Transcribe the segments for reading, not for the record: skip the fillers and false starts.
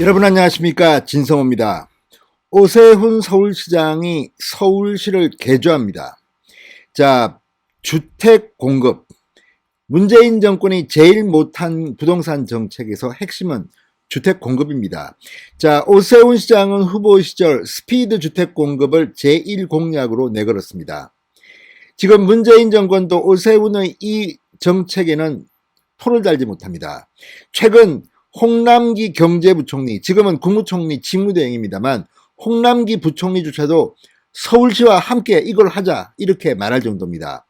여러분 안녕하십니까, 진성호입니다. 오세훈 서울시장이 서울시를 개조합니다. 자, 주택 공급. 문재인 정권이 제일 못한 부동산 정책에서 핵심은 주택 공급입니다. 자, 오세훈 시장은 후보 시절 스피드 주택 공급을 제1 공약으로 내걸었습니다. 지금 문재인 정권도 오세훈의 이 정책에는 손을 달지 못합니다. 최근 홍남기 경제부총리, 지금은 국무총리 직무대행입니다만 홍남기 부총리조차도 서울시와 함께 이걸 하자 이렇게 말할 정도입니다.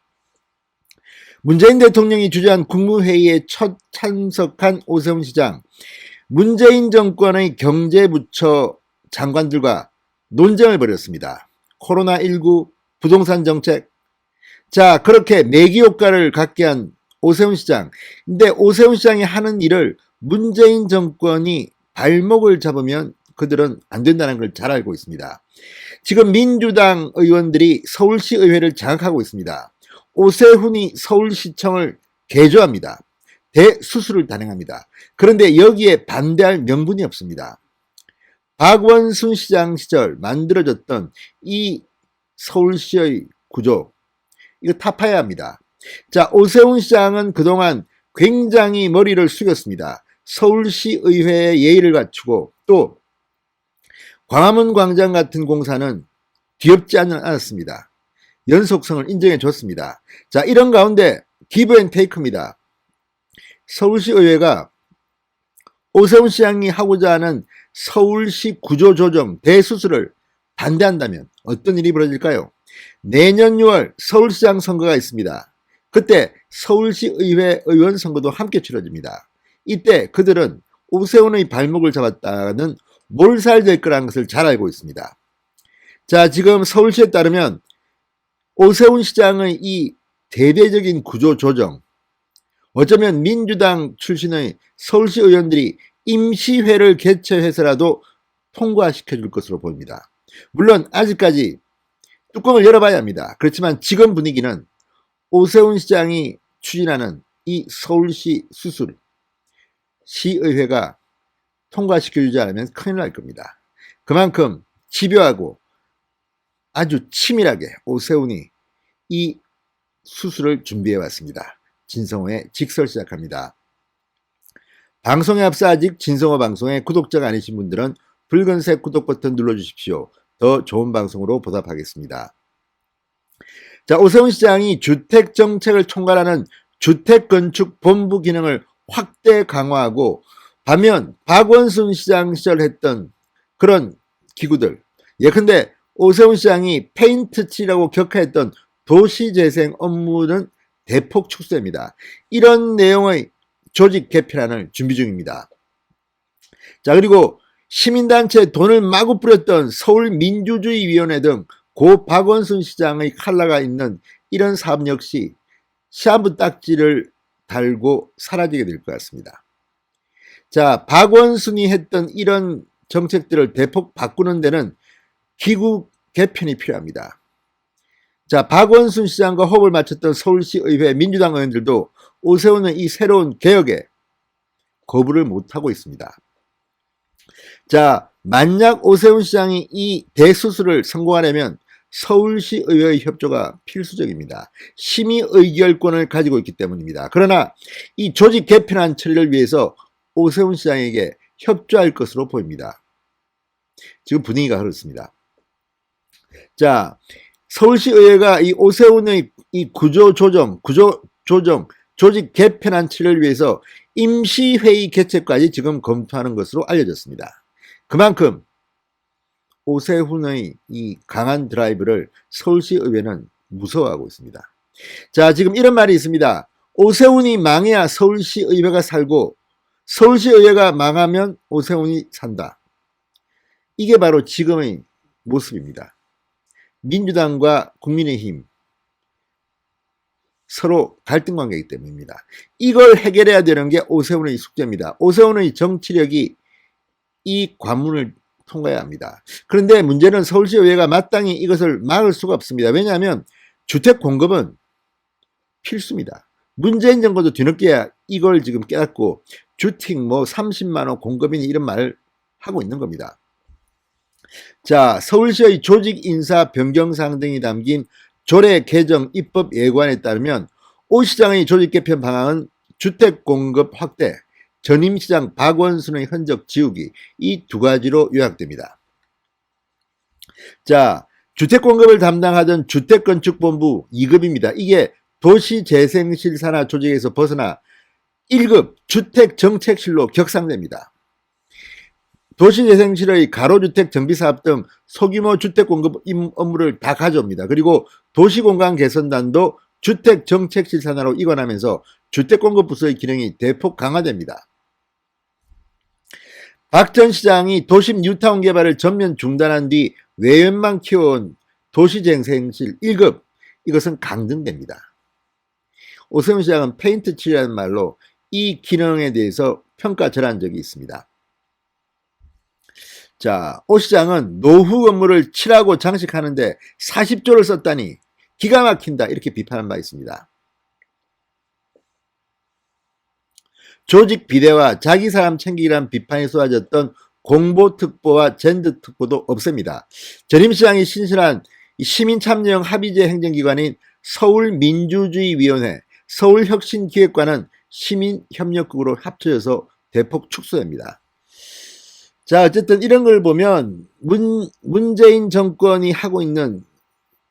문재인 대통령이 주재한 국무회의에 첫 참석한 오세훈 시장, 문재인 정권의 경제부처 장관들과 논쟁을 벌였습니다. 코로나19, 부동산 정책. 자, 그렇게 매기 효과를 갖게 한 오세훈 시장. 근데 오세훈 시장이 하는 일을 문재인 정권이 발목을 잡으면 그들은 안 된다는 걸 잘 알고 있습니다. 지금 민주당 의원들이 서울시 의회를 장악하고 있습니다. 오세훈이 서울시청을 개조합니다. 대수술을 단행합니다. 그런데 여기에 반대할 명분이 없습니다. 박원순 시장 시절 만들어졌던 이 서울시의 구조, 이거 타파해야 합니다. 자, 오세훈 시장은 그동안 굉장히 머리를 숙였습니다. 서울시 의회의 예의를 갖추고 또 광화문 광장 같은 공사는 귀엽지 않았습니다. 연속성을 인정해 줬습니다. 자, 이런 가운데 기브 앤 테이크입니다. 서울시 의회가 오세훈 시장이 하고자 하는 서울시 구조조정 대수술을 반대한다면 어떤 일이 벌어질까요? 내년 6월 서울시장 선거가 있습니다. 그때 서울시 의회 의원 선거도 함께 치러집니다. 이때 그들은 오세훈의 발목을 잡았다는 몰살될 거라는 것을 잘 알고 있습니다. 자, 지금 서울시에 따르면 오세훈 시장의 이 대대적인 구조 조정, 어쩌면 민주당 출신의 서울시 의원들이 임시회를 개최해서라도 통과시켜 줄 것으로 보입니다. 물론 아직까지 뚜껑을 열어봐야 합니다. 그렇지만 지금 분위기는 오세훈 시장이 추진하는 이 서울시 수술, 시의회가 통과시켜주지 않으면 큰일 날 겁니다. 그만큼 집요하고 아주 치밀하게 오세훈이 이 수술을 준비해 왔습니다. 진성호의 직설 시작합니다. 방송에 앞서 아직 진성호 방송의 구독자가 아니신 분들은 붉은색 구독 버튼 눌러주십시오. 더 좋은 방송으로 보답하겠습니다. 자, 오세훈 시장이 주택정책을 총괄하는 주택건축본부 기능을 확대 강화하고, 반면 박원순 시장 시절 했던 그런 기구들, 예컨대 오세훈 시장이 페인트 칠이라고 격하했던 도시재생 업무는 대폭 축소됩니다. 이런 내용의 조직 개편안을 준비 중입니다. 자, 그리고 시민단체에 돈을 마구 뿌렸던 서울민주주의위원회 등 고 박원순 시장의 칼라가 있는 이런 사업 역시 시한부 딱지를 달고 사라지게 될 것 같습니다. 자, 박원순이 했던 이런 정책들을 대폭 바꾸는 데는 기구 개편이 필요합니다. 자, 박원순 시장과 호흡을 맞췄던 서울시 의회 민주당 의원들도 오세훈의 이 새로운 개혁에 거부를 못하고 있습니다. 자, 만약 오세훈 시장이 이 대수술을 성공하려면 서울시 의회의 협조가 필수적입니다. 심의 의결권을 가지고 있기 때문입니다. 그러나 이 조직 개편안 처리를 위해서 오세훈 시장에게 협조할 것으로 보입니다. 지금 분위기가 그렇습니다. 자, 서울시 의회가 이 오세훈의 이 구조조정, 조직 개편안 처리를 위해서 임시회의 개최까지 지금 검토하는 것으로 알려졌습니다. 그만큼 오세훈의 이 강한 드라이브를 서울시 의회는 무서워하고 있습니다. 자, 지금 이런 말이 있습니다. 오세훈이 망해야 서울시 의회가 살고 서울시 의회가 망하면 오세훈이 산다. 이게 바로 지금의 모습입니다. 민주당과 국민의힘 서로 갈등 관계이기 때문입니다. 이걸 해결해야 되는 게 오세훈의 숙제입니다. 오세훈의 정치력이 이 관문을 통과해야 합니다. 그런데 문제는 서울시 의회가 마땅히 이것을 막을 수가 없습니다. 왜냐하면 주택 공급은 필수입니다. 문재인 정부도 뒤늦게야 이걸 지금 깨닫고 주택 뭐 30만 원 공급이니 이런 말을 하고 있는 겁니다. 자, 서울시의 조직 인사 변경 사항 등이 담긴 조례 개정 입법 예고안에 따르면 오 시장의 조직 개편 방안은 주택 공급 확대, 전임시장 박원순의 흔적 지우기, 이 두 가지로 요약됩니다. 자, 주택 공급을 담당하던 주택건축본부 2급입니다. 이게 도시재생실 산하 조직에서 벗어나 1급 주택정책실로 격상됩니다. 도시재생실의 가로주택 정비사업 등 소규모 주택공급 업무를 다 가져옵니다. 그리고 도시공간개선단도 주택정책실 산하로 이관하면서 주택공급 부서의 기능이 대폭 강화됩니다. 박 전 시장이 도심 뉴타운 개발을 전면 중단한 뒤 외연만 키워온 도시재생실 1급, 이것은 강등됩니다. 오세훈 시장은 페인트 칠이라는 말로 이 기능에 대해서 평가절한 적이 있습니다. 자, 오 시장은 노후 건물을 칠하고 장식하는데 40조를 썼다니 기가 막힌다, 이렇게 비판한 바 있습니다. 조직 비대와 자기 사람 챙기기란 비판이 쏟아졌던 공보특보와 젠더특보도 없앱니다. 전임시장이 신설한 시민참여형 합의제 행정기관인 서울민주주의위원회, 서울혁신기획관은 시민협력국으로 합쳐져서 대폭 축소됩니다. 자, 어쨌든 이런 걸 보면 문재인 정권이 하고 있는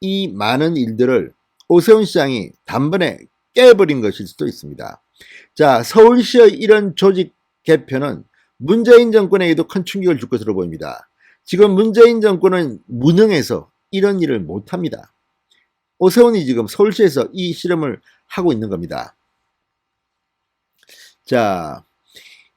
이 많은 일들을 오세훈 시장이 단번에 깨버린 것일 수도 있습니다. 자, 서울시의 이런 조직 개편은 문재인 정권에게도 큰 충격을 줄 것으로 보입니다. 지금 문재인 정권은 무능해서 이런 일을 못합니다. 오세훈이 지금 서울시에서 이 실험을 하고 있는 겁니다. 자,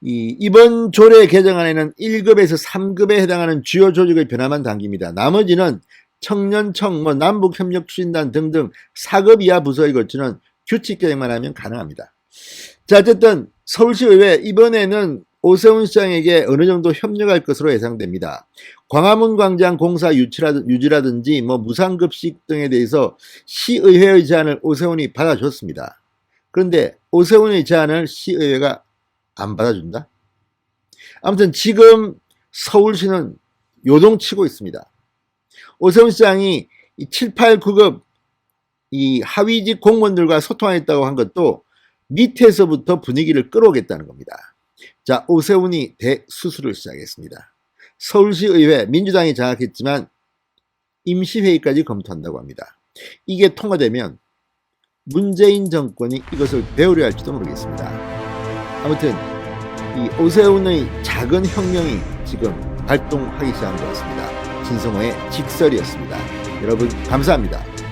이번 조례 개정안에는 1급에서 3급에 해당하는 주요 조직의 변화만 담깁니다. 나머지는 청년청, 남북협력추진단 등등 4급 이하 부서에 거치는 규칙 개정만 하면 가능합니다. 자, 어쨌든 서울시의회 이번에는 오세훈 시장에게 어느 정도 협력할 것으로 예상됩니다. 광화문 광장 공사 유지라든지 무상급식 등에 대해서 시의회의 제안을 오세훈이 받아줬습니다. 그런데 오세훈의 제안을 시의회가 안 받아준다? 아무튼 지금 서울시는 요동치고 있습니다. 오세훈 시장이 7, 8, 9급 이 하위직 공무원들과 소통하겠다고 한 것도 밑에서부터 분위기를 끌어오겠다는 겁니다. 자, 오세훈이 대수술을 시작했습니다. 서울시의회 민주당이 장악했지만 임시회의까지 검토한다고 합니다. 이게 통과되면 문재인 정권이 이것을 배우려 할지도 모르겠습니다. 아무튼 이 오세훈의 작은 혁명이 지금 발동하기 시작한 것 같습니다. 진성호의 직설이었습니다. 여러분 감사합니다.